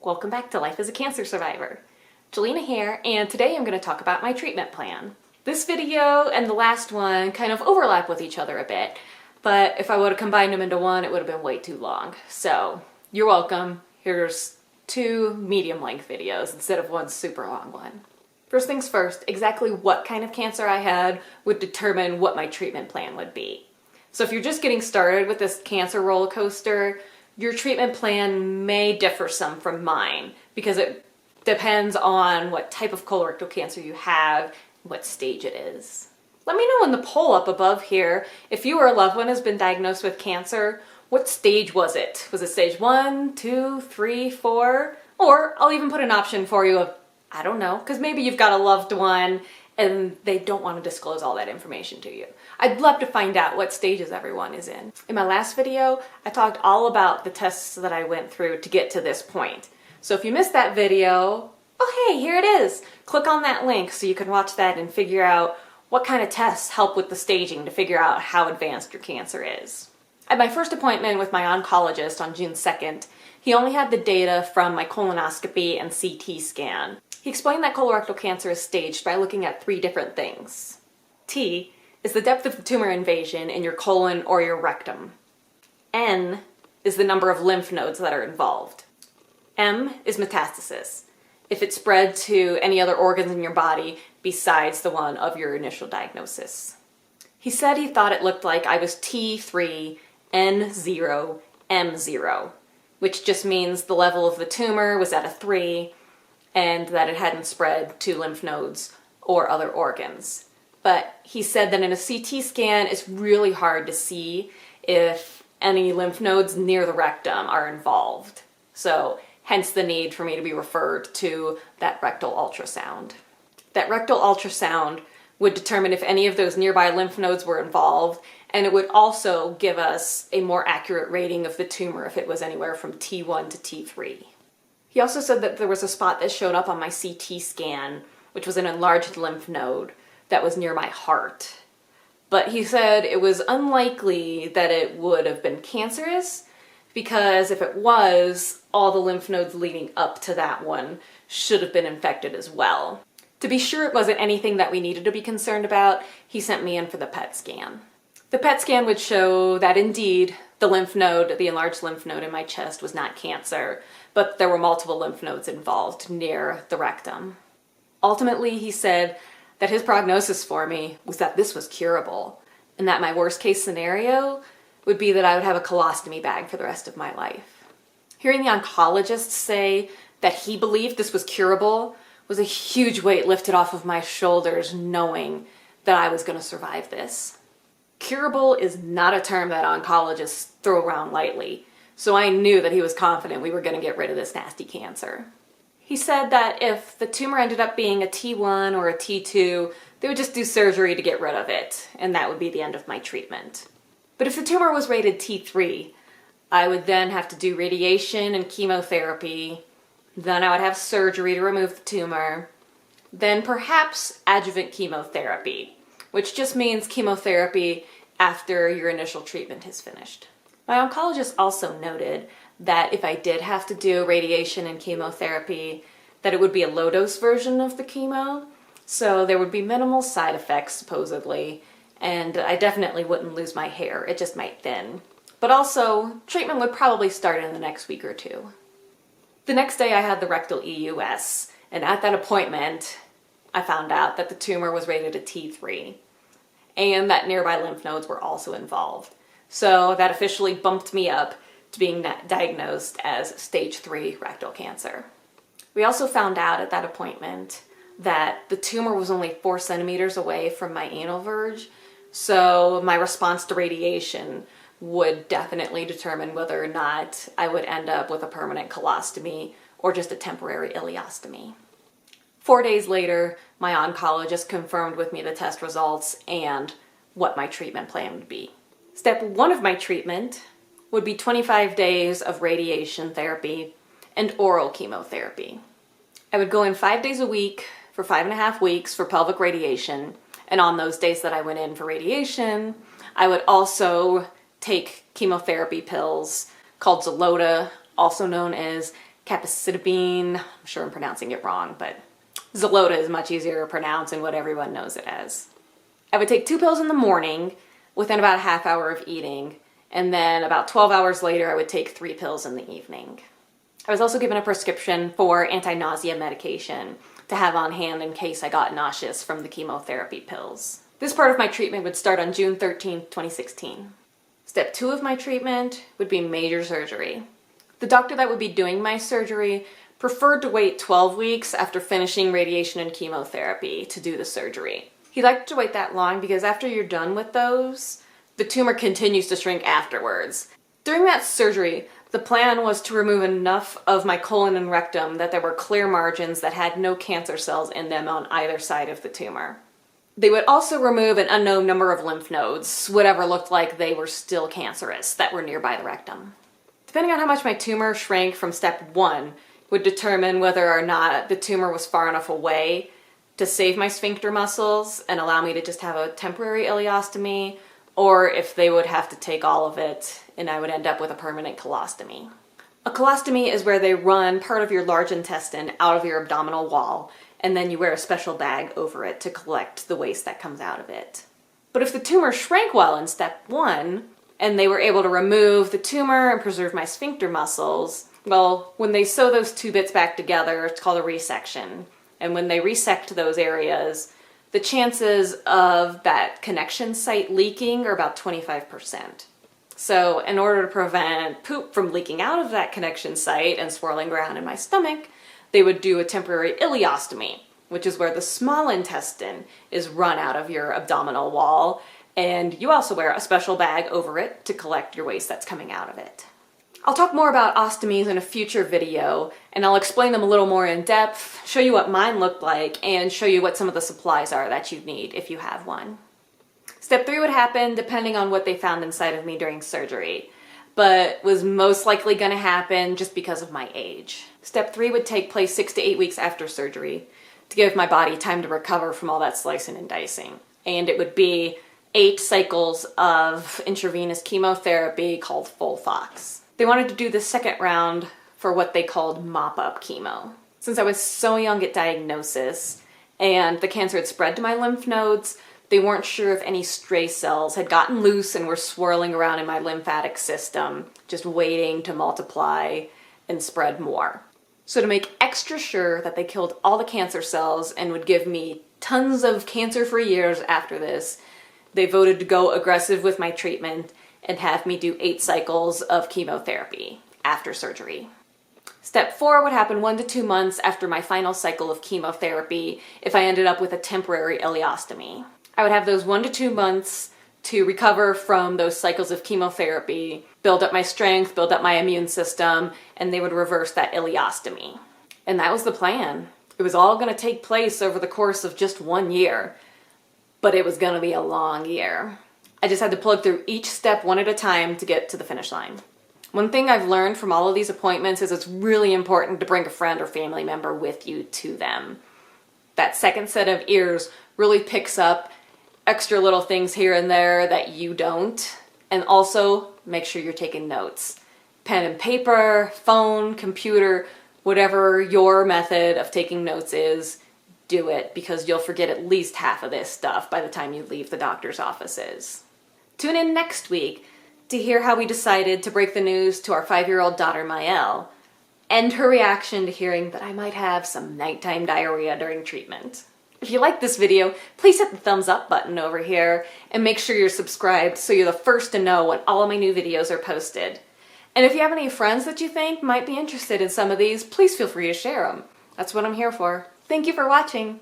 Welcome back to Life as a Cancer Survivor. Jelena here, and today I'm going to talk about my treatment plan. This video and the last one kind of overlap with each other a bit, but if I would have combined them into one, it would have been way too long. So, you're welcome. Here's two medium-length videos instead of one super long one. First things first, exactly what kind of cancer I had would determine what my treatment plan would be. So if you're just getting started with this cancer roller coaster, your treatment plan may differ some from mine because it depends on what type of colorectal cancer you have, what stage it is. Let me know in the poll up above here, if you or a loved one has been diagnosed with cancer, what stage was it? Was it stage 1, 2, 3, 4? Or I'll even put an option for you of, I don't know, because maybe you've got a loved one and they don't want to disclose all that information to you. I'd love to find out what stages everyone is in. In my last video, I talked all about the tests that I went through to get to this point. So if you missed that video, oh hey, here it is. Click on that link so you can watch that and figure out what kind of tests help with the staging to figure out how advanced your cancer is. At my first appointment with my oncologist on June 2nd, he only had the data from my colonoscopy and CT scan. He explained that colorectal cancer is staged by looking at 3 different things. T is the depth of the tumor invasion in your colon or your rectum. N is the number of lymph nodes that are involved. M is metastasis, if it spread to any other organs in your body besides the one of your initial diagnosis. He said he thought it looked like I was T3, N0, M0, which just means the level of the tumor was at a 3 and that it hadn't spread to lymph nodes or other organs. But he said that in a CT scan, it's really hard to see if any lymph nodes near the rectum are involved. So hence the need for me to be referred to that rectal ultrasound. That rectal ultrasound would determine if any of those nearby lymph nodes were involved, and it would also give us a more accurate rating of the tumor if it was anywhere from T1 to T3. He also said that there was a spot that showed up on my CT scan, which was an enlarged lymph node that was near my heart. But he said it was unlikely that it would have been cancerous because if it was, all the lymph nodes leading up to that one should have been infected as well. To be sure it wasn't anything that we needed to be concerned about, he sent me in for the PET scan. The PET scan would show that indeed the lymph node, the enlarged lymph node in my chest was not cancer, but there were multiple lymph nodes involved near the rectum. Ultimately, he said that his prognosis for me was that this was curable, and that my worst case scenario would be that I would have a colostomy bag for the rest of my life. Hearing the oncologist say that he believed this was curable was a huge weight lifted off of my shoulders, knowing that I was going to survive this. Curable is not a term that oncologists throw around lightly, so I knew that he was confident we were going to get rid of this nasty cancer. He said that if the tumor ended up being a T1 or a T2, they would just do surgery to get rid of it, and that would be the end of my treatment. But if the tumor was rated T3, I would then have to do radiation and chemotherapy, then I would have surgery to remove the tumor, then perhaps adjuvant chemotherapy, which just means chemotherapy after your initial treatment is finished. My oncologist also noted that if I did have to do radiation and chemotherapy, that it would be a low-dose version of the chemo, so there would be minimal side effects, supposedly, and I definitely wouldn't lose my hair, it just might thin. But also, treatment would probably start in the next week or 2. The next day I had the rectal EUS, and at that appointment, I found out that the tumor was rated a T3, and that nearby lymph nodes were also involved. So that officially bumped me up to being diagnosed as stage 3 rectal cancer. We also found out at that appointment that the tumor was only 4 centimeters away from my anal verge, so my response to radiation would definitely determine whether or not I would end up with a permanent colostomy or just a temporary ileostomy. 4 days later, my oncologist confirmed with me the test results and what my treatment plan would be. Step 1 of my treatment would be 25 days of radiation therapy and oral chemotherapy. I would go in 5 days a week for 5.5 weeks for pelvic radiation, and on those days that I went in for radiation, I would also take chemotherapy pills called Xeloda, also known as capecitabine. I'm sure I'm pronouncing it wrong, but Xeloda is much easier to pronounce and what everyone knows it as. I would take 2 pills in the morning within about a half hour of eating, and then about 12 hours later I would take 3 pills in the evening. I was also given a prescription for anti-nausea medication to have on hand in case I got nauseous from the chemotherapy pills. This part of my treatment would start on June 13th, 2016. Step 2 of my treatment would be major surgery. The doctor that would be doing my surgery preferred to wait 12 weeks after finishing radiation and chemotherapy to do the surgery. He liked to wait that long because after you're done with those, the tumor continues to shrink afterwards. During that surgery, the plan was to remove enough of my colon and rectum that there were clear margins that had no cancer cells in them on either side of the tumor. They would also remove an unknown number of lymph nodes, whatever looked like they were still cancerous, that were nearby the rectum. Depending on how much my tumor shrank from step 1 would determine whether or not the tumor was far enough away to save my sphincter muscles and allow me to just have a temporary ileostomy, or if they would have to take all of it and I would end up with a permanent colostomy. A colostomy is where they run part of your large intestine out of your abdominal wall, and then you wear a special bag over it to collect the waste that comes out of it. But if the tumor shrank well in step 1, and they were able to remove the tumor and preserve my sphincter muscles, well, when they sew those 2 bits back together, it's called a resection. And when they resect those areas, the chances of that connection site leaking are about 25%. So in order to prevent poop from leaking out of that connection site and swirling around in my stomach, they would do a temporary ileostomy, which is where the small intestine is run out of your abdominal wall, and you also wear a special bag over it to collect your waste that's coming out of it. I'll talk more about ostomies in a future video, and I'll explain them a little more in depth, show you what mine looked like, and show you what some of the supplies are that you need if you have one. Step 3 would happen depending on what they found inside of me during surgery, but was most likely going to happen just because of my age. Step 3 would take place 6 to 8 weeks after surgery to give my body time to recover from all that slicing and dicing. And it would be 8 cycles of intravenous chemotherapy called FOLFOX. They wanted to do the second round for what they called mop-up chemo. Since I was so young at diagnosis and the cancer had spread to my lymph nodes, they weren't sure if any stray cells had gotten loose and were swirling around in my lymphatic system, just waiting to multiply and spread more. So to make extra sure that they killed all the cancer cells and would give me tons of cancer-free years after this, they voted to go aggressive with my treatment and have me do 8 cycles of chemotherapy after surgery. Step 4 would happen 1 to 2 months after my final cycle of chemotherapy if I ended up with a temporary ileostomy. I would have those 1 to 2 months to recover from those cycles of chemotherapy, build up my strength, build up my immune system, and they would reverse that ileostomy. And that was the plan. It was all going to take place over the course of just 1 year, but it was going to be a long year. I just had to plug through each step one at a time to get to the finish line. One thing I've learned from all of these appointments is it's really important to bring a friend or family member with you to them. That second set of ears really picks up extra little things here and there that you don't. And also make sure you're taking notes. Pen and paper, phone, computer, whatever your method of taking notes is, do it, because you'll forget at least half of this stuff by the time you leave the doctor's offices. Tune in next week to hear how we decided to break the news to our 5-year-old daughter Maëlle and her reaction to hearing that I might have some nighttime diarrhea during treatment. If you like this video, please hit the thumbs up button over here and make sure you're subscribed so you're the first to know when all of my new videos are posted. And if you have any friends that you think might be interested in some of these, please feel free to share them. That's what I'm here for. Thank you for watching.